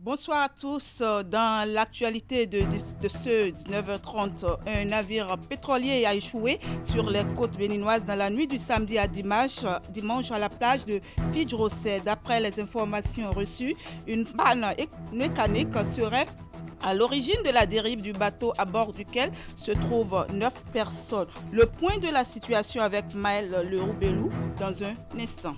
Bonsoir à tous. Dans l'actualité de ce 19h30, un navire pétrolier a échoué sur les côtes béninoises dans la nuit du samedi à dimanche à la plage de Fidjrosset. D'après les informations reçues, une panne mécanique serait à l'origine de la dérive du bateau à bord duquel se trouvent 9 personnes. Le point de la situation avec Maël Leroux-Belou dans un instant.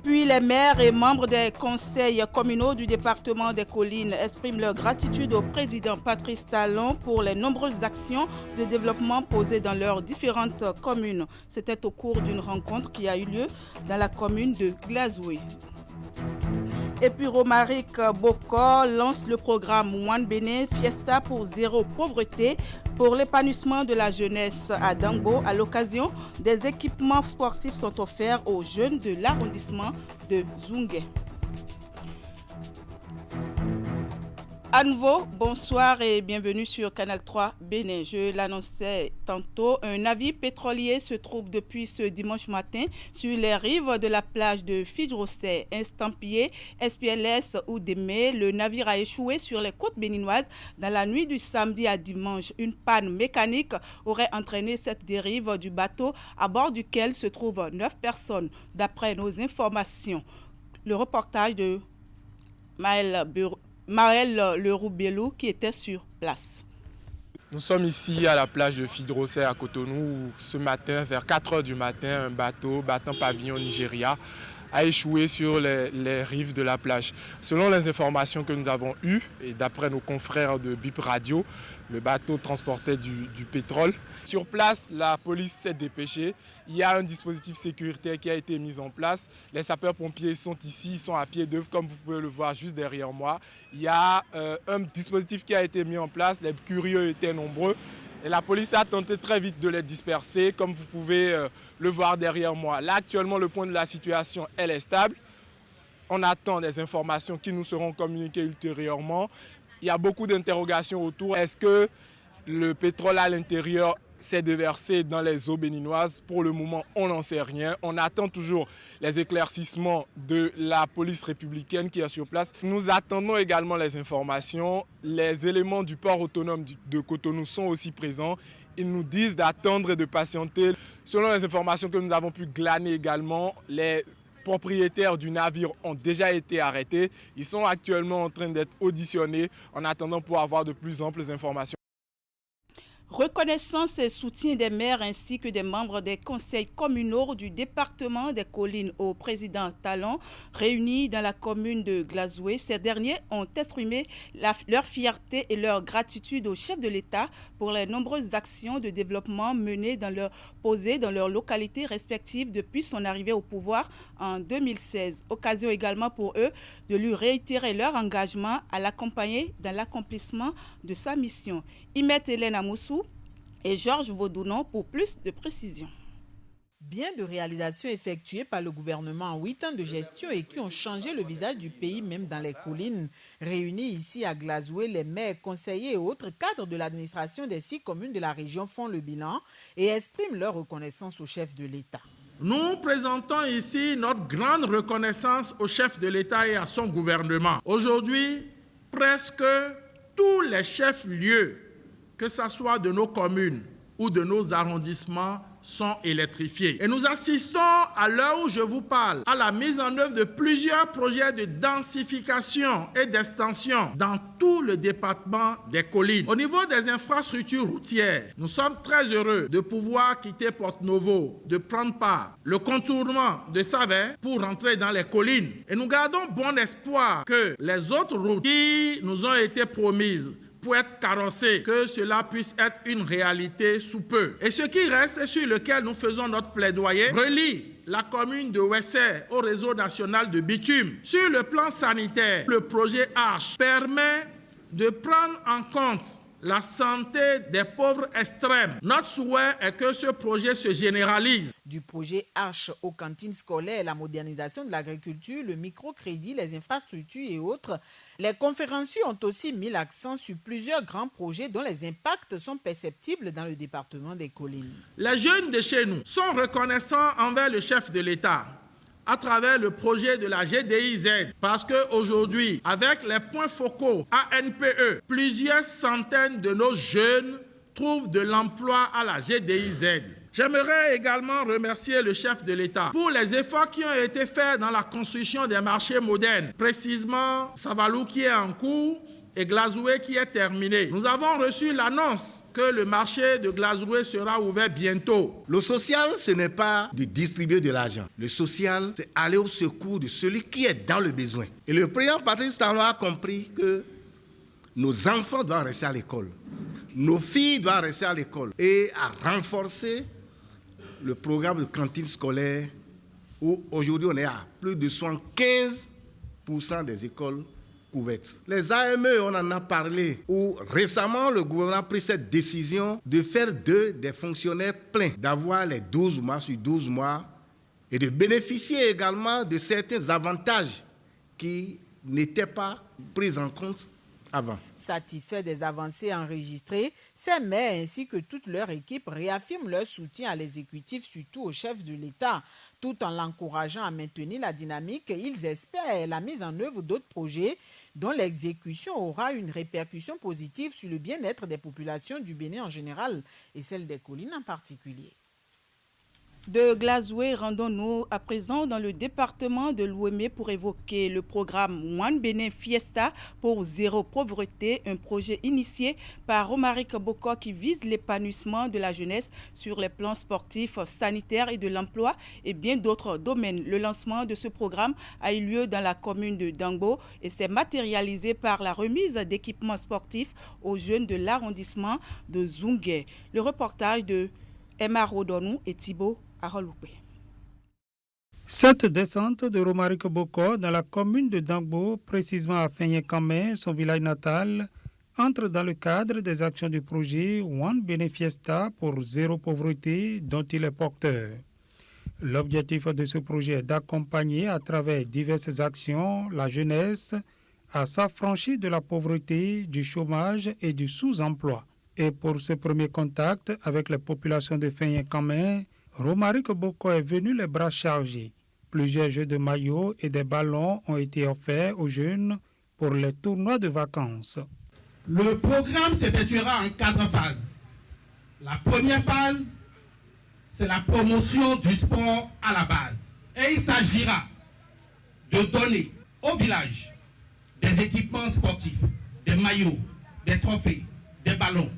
Puis les maires et membres des conseils communaux du département des Collines expriment leur gratitude au président Patrice Talon pour les nombreuses actions de développement posées dans leurs différentes communes. C'était au cours d'une rencontre qui a eu lieu dans la commune de Glazoué. Et puis Romaric Bokor lance le programme One Bénin Fiesta pour zéro pauvreté pour l'épanouissement de la jeunesse à Dambo. À l'occasion, des équipements sportifs sont offerts aux jeunes de l'arrondissement de Zungué. À nouveau, bonsoir et bienvenue sur Canal 3 Bénin. Je l'annonçais tantôt, un navire pétrolier se trouve depuis ce dimanche matin sur les rives de la plage de Fidjrosset. Estampillé SPLS ou Démé, le navire a échoué sur les côtes béninoises dans la nuit du samedi à dimanche. Une panne mécanique aurait entraîné cette dérive du bateau à bord duquel se trouvent 9 personnes. D'après nos informations, le reportage de Maël Leroux-Belou qui était sur place. Nous sommes ici à la plage de Fidjrosset à Cotonou où ce matin, vers 4 h du matin, un bateau battant pavillon Nigeria a échoué sur les rives de la plage. Selon les informations que nous avons eues et d'après nos confrères de BIP Radio, le bateau transportait du pétrole. Sur place, la police s'est dépêchée. Il y a un dispositif sécuritaire qui a été mis en place. Les sapeurs-pompiers sont ici, ils sont à pied d'œuvre, comme vous pouvez le voir juste derrière moi. Il y a un dispositif qui a été mis en place. Les curieux étaient nombreux. Et la police a tenté très vite de les disperser, comme vous pouvez le voir derrière moi. Là, actuellement, le point de la situation, elle est stable. On attend des informations qui nous seront communiquées ultérieurement. Il y a beaucoup d'interrogations autour. Est-ce que le pétrole à l'intérieur s'est déversé dans les eaux béninoises? Pour le moment, on n'en sait rien. On attend toujours les éclaircissements de la police républicaine qui est sur place. Nous attendons également les informations. Les éléments du port autonome de Cotonou sont aussi présents. Ils nous disent d'attendre et de patienter. Selon les informations que nous avons pu glaner également, les propriétaires du navire ont déjà été arrêtés. Ils sont actuellement en train d'être auditionnés en attendant pour avoir de plus amples informations. Reconnaissance et soutien des maires ainsi que des membres des conseils communaux du département des Collines au président Talon réunis dans la commune de Glazoué. Ces derniers ont exprimé leur fierté et leur gratitude au chef de l'État pour les nombreuses actions de développement posées dans leurs localités respectives depuis son arrivée au pouvoir en 2016. Occasion également pour eux de lui réitérer leur engagement à l'accompagner dans l'accomplissement de sa mission. Imet Hélène Amoussou et Georges Vaudounon pour plus de précisions. Bien de réalisations effectuées par le gouvernement en 8 ans de gestion et qui ont changé le visage du pays, même dans les collines. Réunis ici à Glazoué, les maires, conseillers et autres cadres de l'administration des 6 communes de la région font le bilan et expriment leur reconnaissance au chef de l'État. Nous présentons ici notre grande reconnaissance au chef de l'État et à son gouvernement. Aujourd'hui, presque tous les chefs-lieux, que ce soit de nos communes ou de nos arrondissements, sont électrifiés. Et nous assistons, à l'heure où je vous parle, à la mise en œuvre de plusieurs projets de densification et d'extension dans tout le département des Collines. Au niveau des infrastructures routières, nous sommes très heureux de pouvoir quitter Porte-Novo, de prendre part le contournement de Savès pour rentrer dans les collines. Et nous gardons bon espoir que les autres routes qui nous ont été promises pour être carrossé, que cela puisse être une réalité sous peu. Et ce qui reste et sur lequel nous faisons notre plaidoyer relie la commune de Ouessé au réseau national de bitume. Sur le plan sanitaire, le projet Arche permet de prendre en compte la santé des pauvres extrêmes. Notre souhait est que ce projet se généralise. Du projet Arche aux cantines scolaires, la modernisation de l'agriculture, le microcrédit, les infrastructures et autres, les conférenciers ont aussi mis l'accent sur plusieurs grands projets dont les impacts sont perceptibles dans le département des Collines. Les jeunes de chez nous sont reconnaissants envers le chef de l'État à travers le projet de la GDIZ. Parce qu'aujourd'hui, avec les points focaux ANPE, plusieurs centaines de nos jeunes trouvent de l'emploi à la GDIZ. J'aimerais également remercier le chef de l'État pour les efforts qui ont été faits dans la construction des marchés modernes, précisément Savalou qui est en cours et Glazoué qui est terminé. Nous avons reçu l'annonce que le marché de Glazoué sera ouvert bientôt. Le social, ce n'est pas de distribuer de l'argent. Le social, c'est aller au secours de celui qui est dans le besoin. Et le président Patrice Talon a compris que nos enfants doivent rester à l'école. Nos filles doivent rester à l'école. Et à renforcer le programme de cantine scolaire où aujourd'hui on est à plus de 75% des écoles couvertes. Les AME, on en a parlé, où récemment le gouvernement a pris cette décision de faire d'eux des fonctionnaires pleins, d'avoir les 12 mois sur 12 mois et de bénéficier également de certains avantages qui n'étaient pas pris en compte avant. Satisfaits des avancées enregistrées, ces maires ainsi que toute leur équipe réaffirment leur soutien à l'exécutif, surtout au chef de l'État. Tout en l'encourageant à maintenir la dynamique, ils espèrent la mise en œuvre d'autres projets dont l'exécution aura une répercussion positive sur le bien-être des populations du Bénin en général et celle des collines en particulier. De Glazoué, rendons-nous à présent dans le département de l'Ouémé pour évoquer le programme One Bénin Fiesta pour zéro pauvreté, un projet initié par Romaric Boko qui vise l'épanouissement de la jeunesse sur les plans sportifs, sanitaires et de l'emploi et bien d'autres domaines. Le lancement de ce programme a eu lieu dans la commune de Dangbo et s'est matérialisé par la remise d'équipements sportifs aux jeunes de l'arrondissement de Zungué. Le reportage de Emma Rodonou et Thibaut Aroloupé. Cette descente de Romaric Boko dans la commune de Dangbo, précisément à Feigné-Kamé, son village natal, entre dans le cadre des actions du projet One Bénin Fiesta pour zéro pauvreté dont il est porteur. L'objectif de ce projet est d'accompagner à travers diverses actions la jeunesse à s'affranchir de la pauvreté, du chômage et du sous-emploi. Et pour ce premier contact avec les populations de Feigné-Kamé, Romaric Boko est venu les bras chargés. Plusieurs jeux de maillots et des ballons ont été offerts aux jeunes pour les tournois de vacances. Le programme s'effectuera en 4 phases. La première phase, c'est la promotion du sport à la base. Et il s'agira de donner au village des équipements sportifs, des maillots, des trophées, des ballons.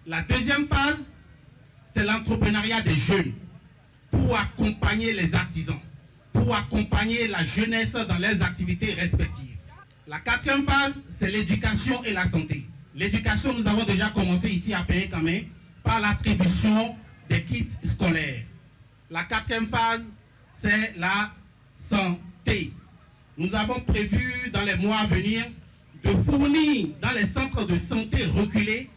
La deuxième phase, c'est l'entrepreneuriat des jeunes pour accompagner les artisans, pour accompagner la jeunesse dans leurs activités respectives. La quatrième phase, c'est l'éducation et la santé. L'éducation, nous avons déjà commencé ici à Feigné-Kamé par l'attribution des kits scolaires. La quatrième phase, c'est la santé. Nous avons prévu dans les mois à venir de fournir dans les centres de santé reculés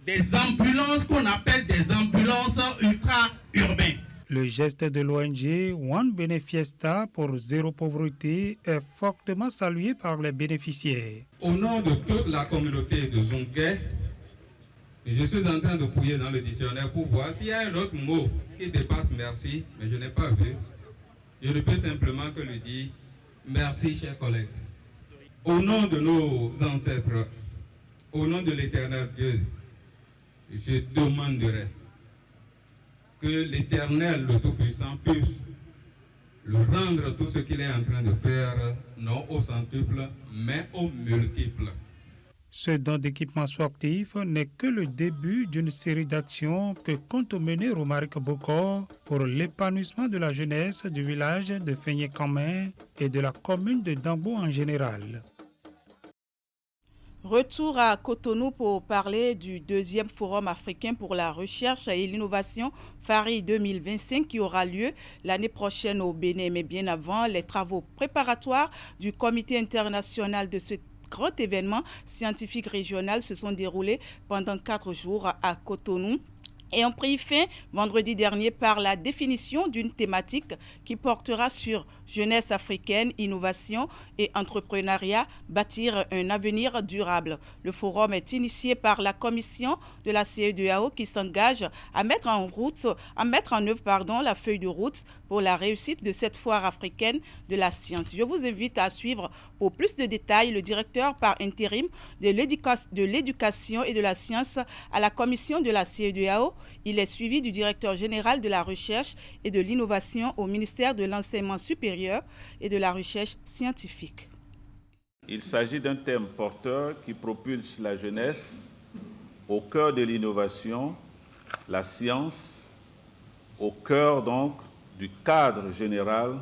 des ambulances qu'on appelle des ambulances ultra-urbaines. Le geste de l'ONG One Bénin Fiesta pour zéro pauvreté est fortement salué par les bénéficiaires. Au nom de toute la communauté de Zungué, je suis en train de fouiller dans le dictionnaire pour voir s'il y a un autre mot qui dépasse merci, mais je n'ai pas vu. Je ne peux simplement que lui dire merci, chers collègues. Au nom de nos ancêtres, au nom de l'Éternel Dieu, je demanderai que l'Éternel, le Tout-Puissant, puisse le rendre tout ce qu'il est en train de faire, non au centuple, mais au multiple. Ce don d'équipements sportifs n'est que le début d'une série d'actions que compte mener Romaric Boko pour l'épanouissement de la jeunesse du village de Feigné-Kamé et de la commune de Dangbo en général. Retour à Cotonou pour parler du deuxième forum africain pour la recherche et l'innovation FARI 2025 qui aura lieu l'année prochaine au Bénin. Mais bien avant, les travaux préparatoires du comité international de ce grand événement scientifique régional se sont déroulés pendant 4 jours à Cotonou. et ont pris fin vendredi dernier par la définition d'une thématique qui portera sur jeunesse africaine, innovation et entrepreneuriat, bâtir un avenir durable. Le forum est initié par la commission de la CEDEAO qui s'engage à mettre en œuvre la feuille de route pour la réussite de cette foire africaine de la science. Je vous invite à suivre pour plus de détails le directeur par intérim de l'éducation et de la science à la commission de la CEDEAO. Il est suivi du directeur général de la recherche et de l'innovation au ministère de l'enseignement supérieur et de la recherche scientifique. Il s'agit d'un thème porteur qui propulse la jeunesse au cœur de l'innovation, la science, au cœur donc du cadre général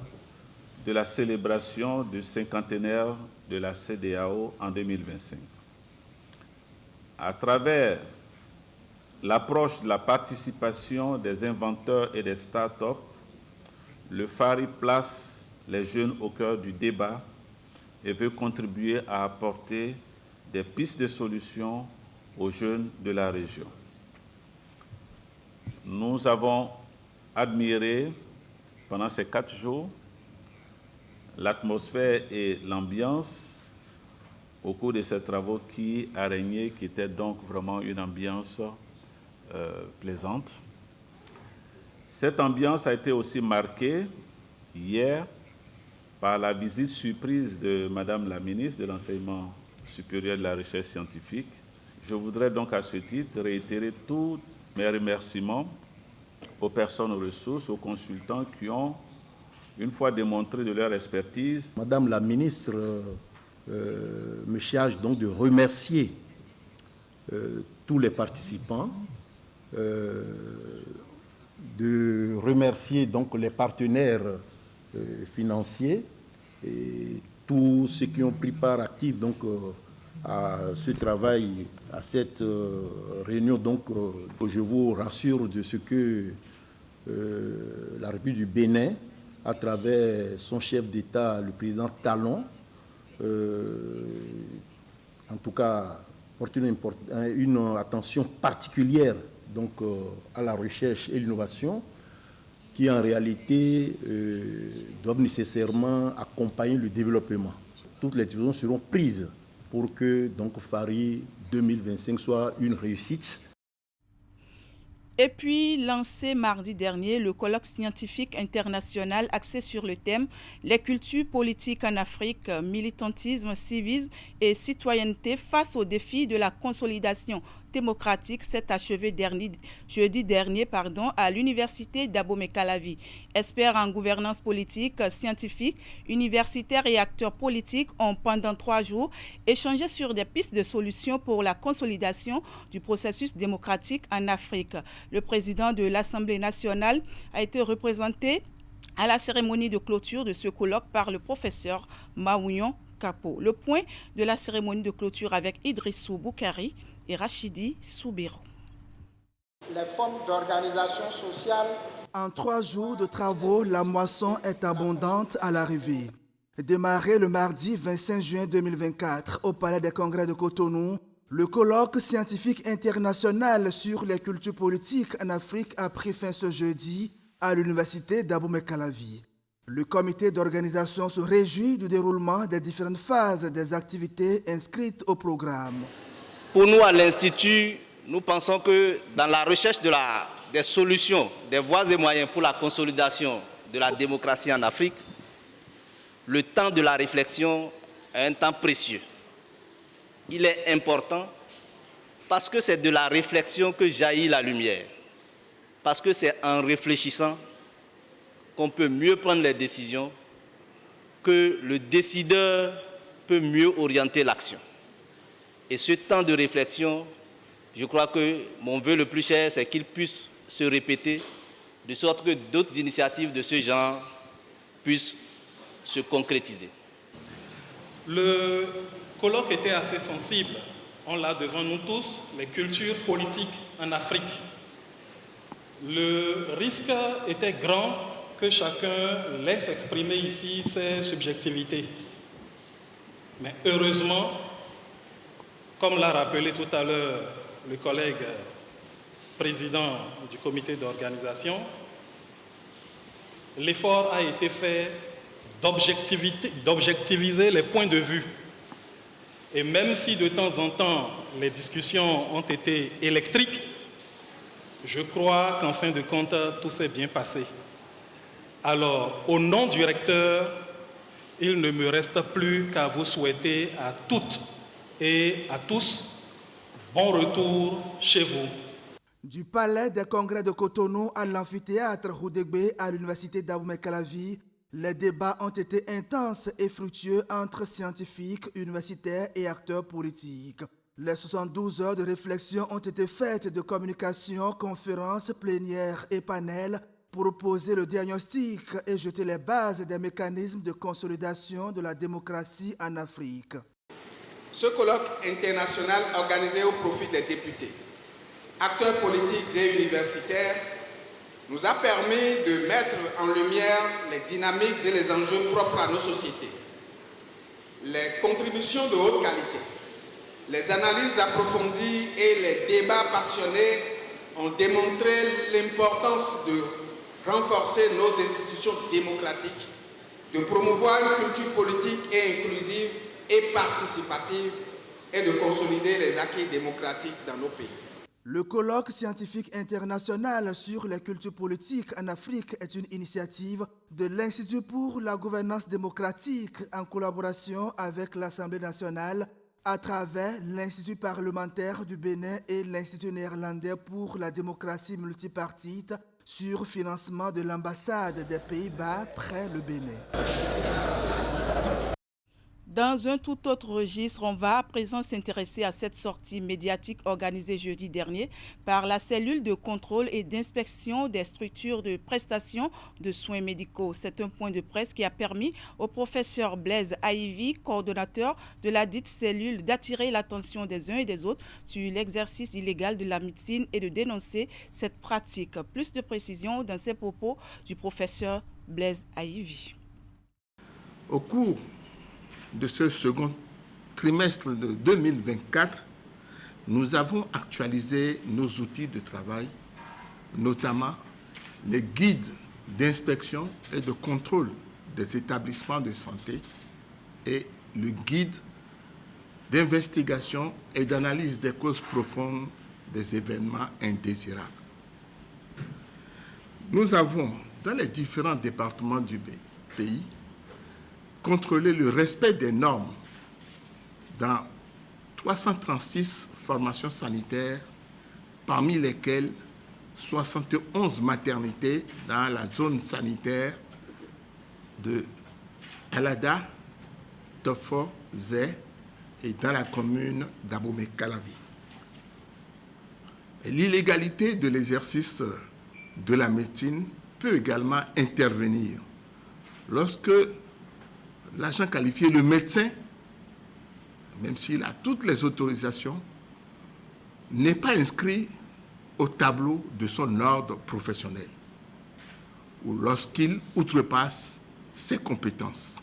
de la célébration du cinquantenaire de la CEDEAO en 2025. À travers l'approche de la participation des inventeurs et des start-up, le FARI place les jeunes au cœur du débat et veut contribuer à apporter des pistes de solutions aux jeunes de la région. Nous avons admiré pendant ces 4 jours l'atmosphère et l'ambiance au cours de ces travaux qui a régné, qui était donc vraiment une ambiance plaisante. Cette ambiance a été aussi marquée hier par la visite surprise de Madame la ministre de l'Enseignement supérieur et de la Recherche scientifique. Je voudrais donc à ce titre réitérer tous mes remerciements aux personnes ressources, aux consultants qui ont, une fois démontré de leur expertise. Madame la ministre me charge donc de remercier tous les participants, de remercier donc les partenaires financiers et tous ceux qui ont pris part active donc à ce travail, à cette réunion. Donc, je vous rassure de ce que la République du Bénin, à travers son chef d'État, le président Talon, en tout cas, porte une attention particulière donc, à la recherche et l'innovation, qui en réalité doivent nécessairement accompagner le développement. Toutes les décisions seront prises pour que donc, FARI 2025 soit une réussite. Et puis, lancé mardi dernier, le colloque scientifique international axé sur le thème « Les cultures politiques en Afrique, militantisme, civisme et citoyenneté face aux défis de la consolidation démocratique » s'est achevé jeudi dernier à l'université d'Abomey-Calavi. Experts en gouvernance politique, scientifiques, universitaires et acteurs politiques ont pendant 3 jours échangé sur des pistes de solutions pour la consolidation du processus démocratique en Afrique. Le président de l'Assemblée nationale a été représenté à la cérémonie de clôture de ce colloque par le professeur Maouyon Kapo. Le point de la cérémonie de clôture avec Idrissou Boukari et Rachidi Soubiro. Les formes d'organisation sociale. En 3 jours de travaux, la moisson est abondante à l'arrivée. Démarré le mardi 25 juin 2024 au Palais des Congrès de Cotonou, le colloque scientifique international sur les cultures politiques en Afrique a pris fin ce jeudi à l'université d'Abomey-Calavi. Le comité d'organisation se réjouit du déroulement des différentes phases des activités inscrites au programme. Pour nous, à l'Institut, nous pensons que dans la recherche des solutions, des voies et moyens pour la consolidation de la démocratie en Afrique, le temps de la réflexion est un temps précieux. Il est important parce que c'est de la réflexion que jaillit la lumière, parce que c'est en réfléchissant qu'on peut mieux prendre les décisions, que le décideur peut mieux orienter l'action. Et ce temps de réflexion, je crois que mon vœu le plus cher, c'est qu'il puisse se répéter, de sorte que d'autres initiatives de ce genre puissent se concrétiser. Le colloque était assez sensible. On l'a devant nous tous, les cultures politiques en Afrique. Le risque était grand que chacun laisse exprimer ici ses subjectivités. Mais heureusement, comme l'a rappelé tout à l'heure le collègue président du comité d'organisation, l'effort a été fait d'objectiviser les points de vue. Et même si de temps en temps les discussions ont été électriques, je crois qu'en fin de compte, tout s'est bien passé. Alors, au nom du recteur, il ne me reste plus qu'à vous souhaiter à toutes et à tous bon retour chez vous. Du palais des congrès de Cotonou à l'amphithéâtre Houdegbe à l'université d'Abomey-Calavi, les débats ont été intenses et fructueux entre scientifiques, universitaires et acteurs politiques. Les 72 heures de réflexion ont été faites de communication, conférences, plénières et panels pour poser le diagnostic et jeter les bases des mécanismes de consolidation de la démocratie en Afrique. Ce colloque international organisé au profit des députés, acteurs politiques et universitaires nous a permis de mettre en lumière les dynamiques et les enjeux propres à nos sociétés. Les contributions de haute qualité, les analyses approfondies et les débats passionnés ont démontré l'importance de renforcer nos institutions démocratiques, de promouvoir une culture politique et inclusive et participative et de consolider les acquis démocratiques dans nos pays. Le colloque scientifique international sur les cultures politiques en Afrique est une initiative de l'Institut pour la gouvernance démocratique en collaboration avec l'Assemblée nationale à travers l'Institut parlementaire du Bénin et l'Institut néerlandais pour la démocratie multipartite sur financement de l'ambassade des Pays-Bas près le Bénin. Dans un tout autre registre, on va à présent s'intéresser à cette sortie médiatique organisée jeudi dernier par la cellule de contrôle et d'inspection des structures de prestation de soins médicaux. C'est un point de presse qui a permis au professeur Blaise Aïvi, coordonnateur de la dite cellule, d'attirer l'attention des uns et des autres sur l'exercice illégal de la médecine et de dénoncer cette pratique. Plus de précisions dans ces propos du professeur Blaise Aïvi. Au cours de ce second trimestre de 2024, nous avons actualisé nos outils de travail, notamment les guides d'inspection et de contrôle des établissements de santé et le guide d'investigation et d'analyse des causes profondes des événements indésirables. Nous avons, dans les différents départements du pays, contrôler le respect des normes dans 336 formations sanitaires, parmi lesquelles 71 maternités dans la zone sanitaire de Alada, Tofo, Zé et dans la commune d'Abomey-Calavi. L'illégalité de l'exercice de la médecine peut également intervenir lorsque l'agent qualifié, le médecin, même s'il a toutes les autorisations, n'est pas inscrit au tableau de son ordre professionnel ou lorsqu'il outrepasse ses compétences,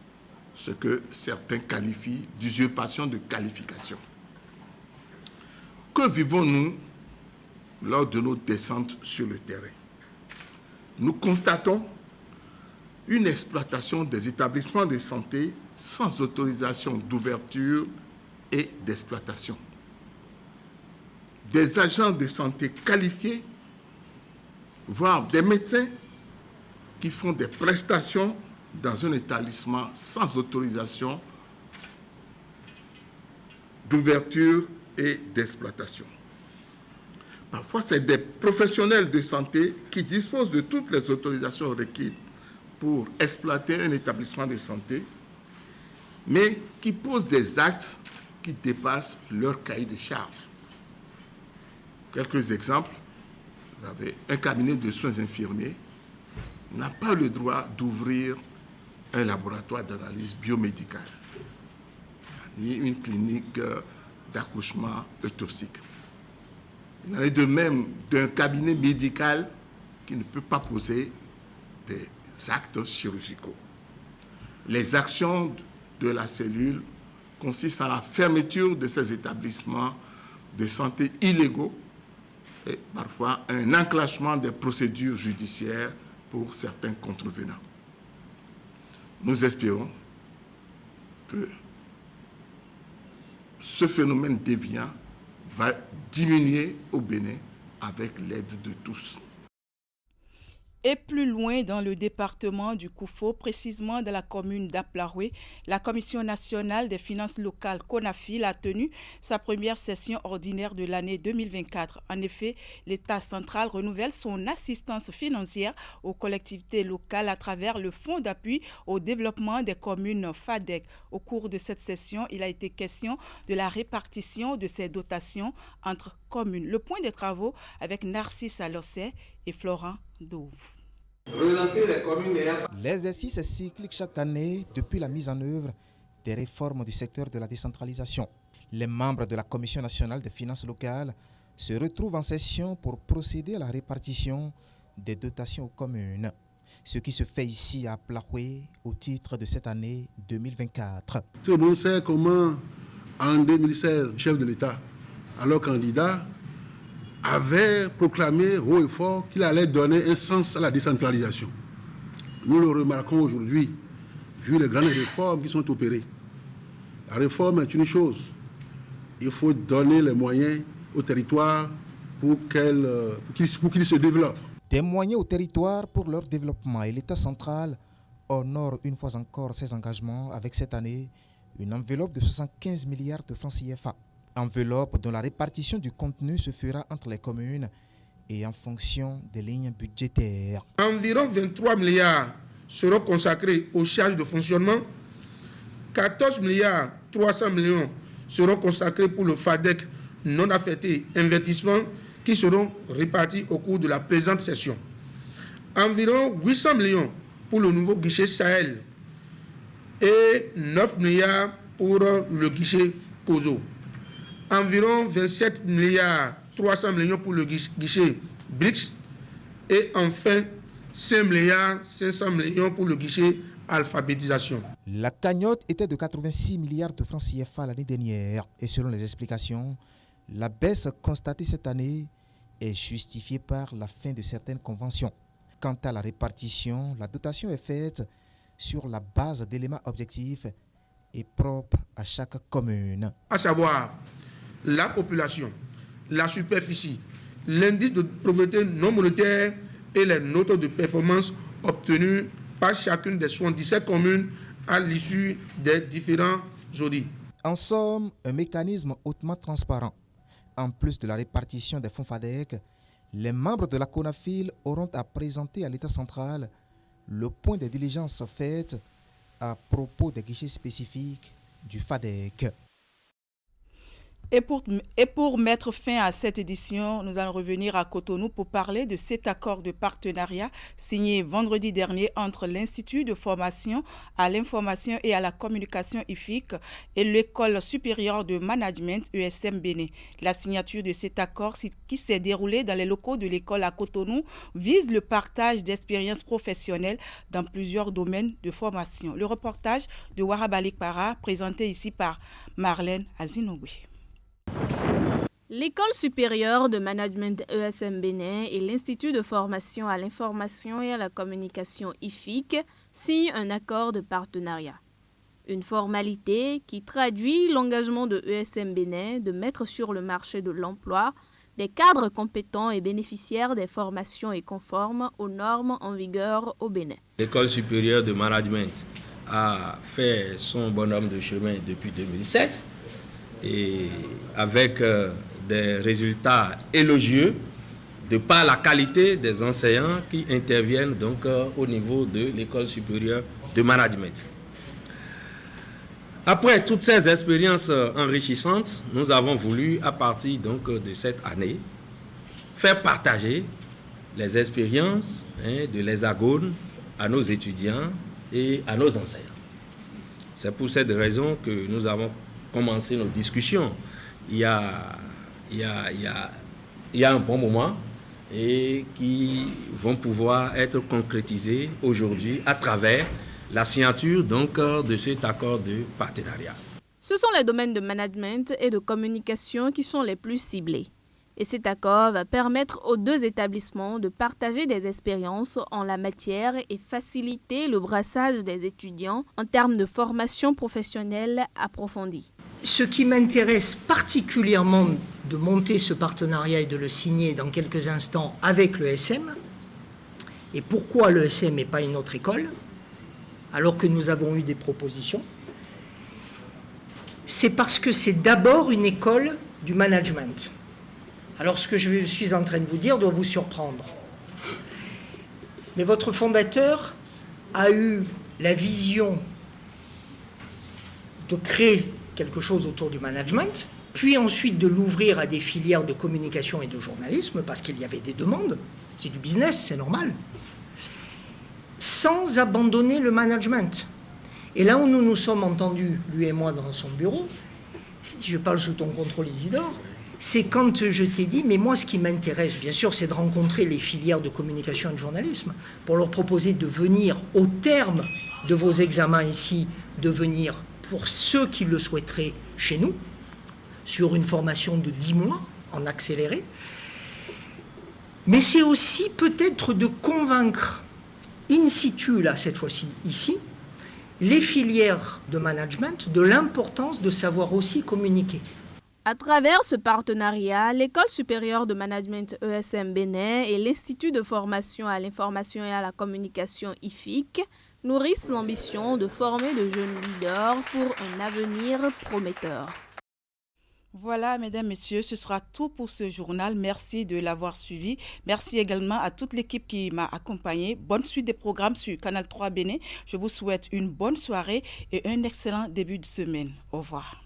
ce que certains qualifient d'usurpation de qualification. Que vivons-nous lors de nos descentes sur le terrain? Nous constatons une exploitation des établissements de santé sans autorisation d'ouverture et d'exploitation. Des agents de santé qualifiés, voire des médecins qui font des prestations dans un établissement sans autorisation d'ouverture et d'exploitation. Parfois, c'est des professionnels de santé qui disposent de toutes les autorisations requises pour exploiter un établissement de santé, mais qui posent des actes qui dépassent leur cahier de charges. Quelques exemples. Vous avez un cabinet de soins infirmiers n'a pas le droit d'ouvrir un laboratoire d'analyse biomédicale, ni une clinique d'accouchement eutoxique. Il en est de même d'un cabinet médical qui ne peut pas poser des actes chirurgicaux. Les actions de la cellule consistent en la fermeture de ces établissements de santé illégaux et parfois un enclenchement des procédures judiciaires pour certains contrevenants. Nous espérons que ce phénomène déviant va diminuer au Bénin avec l'aide de tous. Et plus loin dans le département du Koufo, précisément dans la commune d'Aplaroué, la Commission nationale des finances locales, CONAFIL, a tenu sa première session ordinaire de l'année 2024. En effet, l'État central renouvelle son assistance financière aux collectivités locales à travers le Fonds d'appui au développement des communes FADEC. Au cours de cette session, il a été question de la répartition de ces dotations entre communes. Le point de travaux avec Narcisse Alossé et Florent Douve. L'exercice est cyclique chaque année depuis la mise en œuvre des réformes du secteur de la décentralisation. Les membres de la Commission nationale des finances locales se retrouvent en session pour procéder à la répartition des dotations aux communes. Ce qui se fait ici à Plaoué au titre de cette année 2024. Tout le monde sait comment, en 2016, le chef de l'État, alors candidat, avait proclamé haut et fort qu'il allait donner un sens à la décentralisation. Nous le remarquons aujourd'hui, vu les grandes réformes qui sont opérées. La réforme est une chose. Il faut donner les moyens aux territoires pour qu'ils se développent. Des moyens aux territoires pour leur développement. Et l'État central honore une fois encore ses engagements avec cette année une enveloppe de 75 milliards de francs CFA. Enveloppe dont la répartition du contenu se fera entre les communes et en fonction des lignes budgétaires. Environ 23 milliards seront consacrés aux charges de fonctionnement, 14 milliards 300 millions seront consacrés pour le FADEC non affecté investissement qui seront répartis au cours de la présente session. Environ 800 millions pour le nouveau guichet Sahel et 9 milliards pour le guichet COSO. Environ 27 milliards 300 millions pour le guichet BRICS et enfin 5 milliards 500 millions pour le guichet alphabétisation. La cagnotte était de 86 milliards de francs CFA l'année dernière et selon les explications, la baisse constatée cette année est justifiée par la fin de certaines conventions. Quant à la répartition, la dotation est faite sur la base d'éléments objectifs et propres à chaque commune. À savoir la population, la superficie, l'indice de pauvreté non monétaire et les notes de performance obtenues par chacune des 77 communes à l'issue des différents audits. En somme, un mécanisme hautement transparent. En plus de la répartition des fonds FADEC, les membres de la CONAFIL auront à présenter à l'État central le point des diligences faites à propos des guichets spécifiques du FADEC. Et pour mettre fin à cette édition, nous allons revenir à Cotonou pour parler de cet accord de partenariat signé vendredi dernier entre l'Institut de formation à l'information et à la communication IFIC et l'École supérieure de management ESM Bénin. La signature de cet accord qui s'est déroulé dans les locaux de l'école à Cotonou vise le partage d'expériences professionnelles dans plusieurs domaines de formation. Le reportage de Warabalik Para, présenté ici par Marlène Azinogui. L'École supérieure de management ESM Bénin et l'Institut de formation à l'information et à la communication IFIC signent un accord de partenariat. Une formalité qui traduit l'engagement de ESM Bénin de mettre sur le marché de l'emploi des cadres compétents et bénéficiaires des formations et conformes aux normes en vigueur au Bénin. L'École supérieure de management a fait son bonhomme de chemin depuis 2007 et avec des résultats élogieux de par la qualité des enseignants qui interviennent donc au niveau de l'École supérieure de management. Après toutes ces expériences enrichissantes, nous avons voulu, à partir donc de cette année, faire partager les expériences de l'Hexagone à nos étudiants et à nos enseignants. C'est pour cette raison que nous avons commencé nos discussions il y a un bon moment et qui vont pouvoir être concrétisées aujourd'hui à travers la signature donc de cet accord de partenariat. Ce sont les domaines de management et de communication qui sont les plus ciblés. Et cet accord va permettre aux deux établissements de partager des expériences en la matière et faciliter le brassage des étudiants en termes de formation professionnelle approfondie. Ce qui m'intéresse particulièrement de monter ce partenariat et de le signer dans quelques instants avec l'ESM, et pourquoi l'ESM et pas une autre école, alors que nous avons eu des propositions, c'est parce que c'est d'abord une école du management. Alors ce que je suis en train de vous dire doit vous surprendre. Mais votre fondateur a eu la vision de créer quelque chose autour du management, puis ensuite de l'ouvrir à des filières de communication et de journalisme, parce qu'il y avait des demandes, c'est du business, c'est normal, sans abandonner le management. Et là où nous nous sommes entendus, lui et moi, dans son bureau, je parle sous ton contrôle, Isidore, c'est quand je t'ai dit, mais moi, ce qui m'intéresse, bien sûr, c'est de rencontrer les filières de communication et de journalisme pour leur proposer de venir, au terme de vos examens ici, de venir, pour ceux qui le souhaiteraient, chez nous, sur une formation de 10 mois, en accéléré. Mais c'est aussi peut-être de convaincre, in situ, là, cette fois-ci, ici, les filières de management de l'importance de savoir aussi communiquer. À travers ce partenariat, l'École supérieure de management ESM Bénin et l'Institut de formation à l'information et à la communication IFIC nourrissent l'ambition de former de jeunes leaders pour un avenir prometteur. Voilà, mesdames, messieurs, ce sera tout pour ce journal. Merci de l'avoir suivi. Merci également à toute l'équipe qui m'a accompagné. Bonne suite des programmes sur Canal 3 Bénin. Je vous souhaite une bonne soirée et un excellent début de semaine. Au revoir.